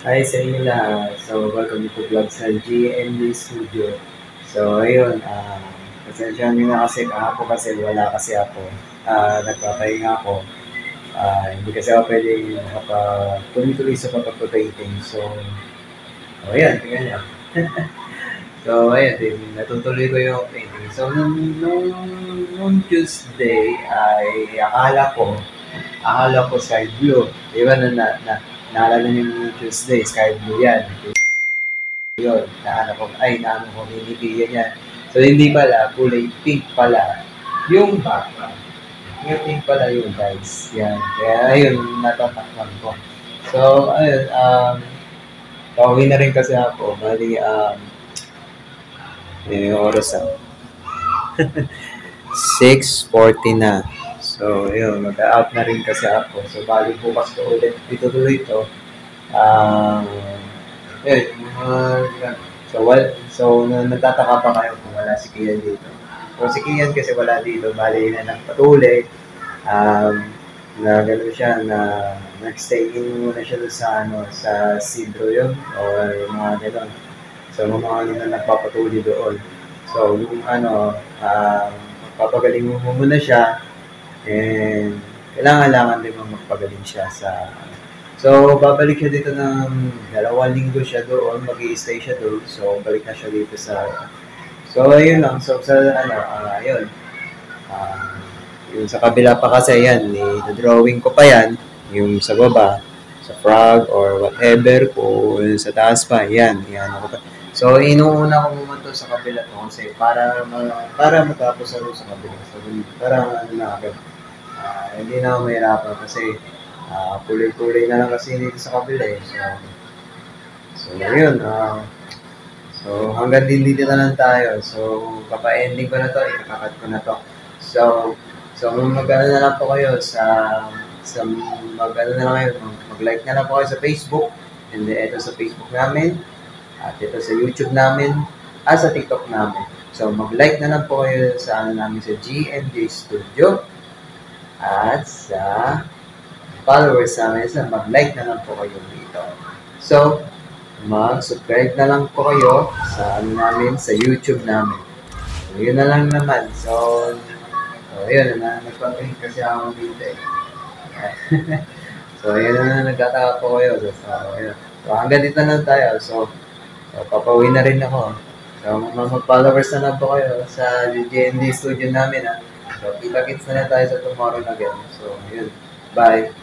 Hi sa inyo lahat. So, welcome to vlog sa GMD Studio. So, ayun, pasensya nyo na kasi kahapon kasi wala kasi ako. Nagpapahinga ako. Hindi kasi ako pwede tuloy-tuloy sa pagpapapainting. So, ayan, tingnan nyo. So, ayun, natutuloy ko yung painting. So, nung Tuesday ay akala ko sky blue. Di ba naalala niyo yung Tuesday, sky blue yan. Yun, naano ko, hinihiligan niya. So, hindi pala, kulay pink pala yung background. Yung pink pala yun, guys. Yan. Kaya, ayun, natatakpan ko. So, ayun, pauwi na rin kasi ako. Bali, yung oras 6:40 na. So, yun, mag-out na rin kasi ako. So, bali bukas ko ulit itutuloy ito. Um, yun, nagtataka pa kayo kung wala si Kian dito. So, si Kian kasi wala dito, bali na nagpatuloy. Um, na gano'n siya, na nag-stay in muna siya doon sa Sidro yun, or mga gano'n. So, mga na nagpapatuloy doon. So, yung papagaling mo muna siya, and kailangan din magpagaling siya sa. So, babalik siya dito ng 2 linggo siya doon, mag-i-stay siya doon. So, balik na siya dito sa. So, ayun lang. So, ayun. Ah, yung sa kabila pa kasi yan, drawing ko pa yan, yung sa baba, sa frog or whatever, ko sa taas pa, yan ako pa. So, inuuna ko muna to sa kabila to kasi para matapos ako sa kabila. So, para na agad. Hindi na ako mahirapan kasi kulay-kulay na lang kasi dito sa kabila eh. So yun. So, hanggang din dito na lang tayo. So, papa-ending ko na to, ikakat ko na to. So mag-ano na lang po kayo mag-ano na lang kayo, mag-like na lang po kayo sa Facebook, and then ito sa Facebook namin, at ito sa YouTube namin, at sa TikTok namin. So, mag-like na lang po kayo sa namin sa GMJ Studio, at sa followers namin, mag-like na lang po kayo dito. So, mag-subscribe na lang po kayo sa namin, sa YouTube namin. So, yun na lang naman. So yun, nagpapahinga kasi ako dito eh. So, yun na nagtataka po kayo. So, hanggang dito na tayo. So, papauwi na rin ako. So, mag-followers na lang po kayo sa GND studio namin. So, kita-kits na tayo sa tomorrow again. So, yun. Bye.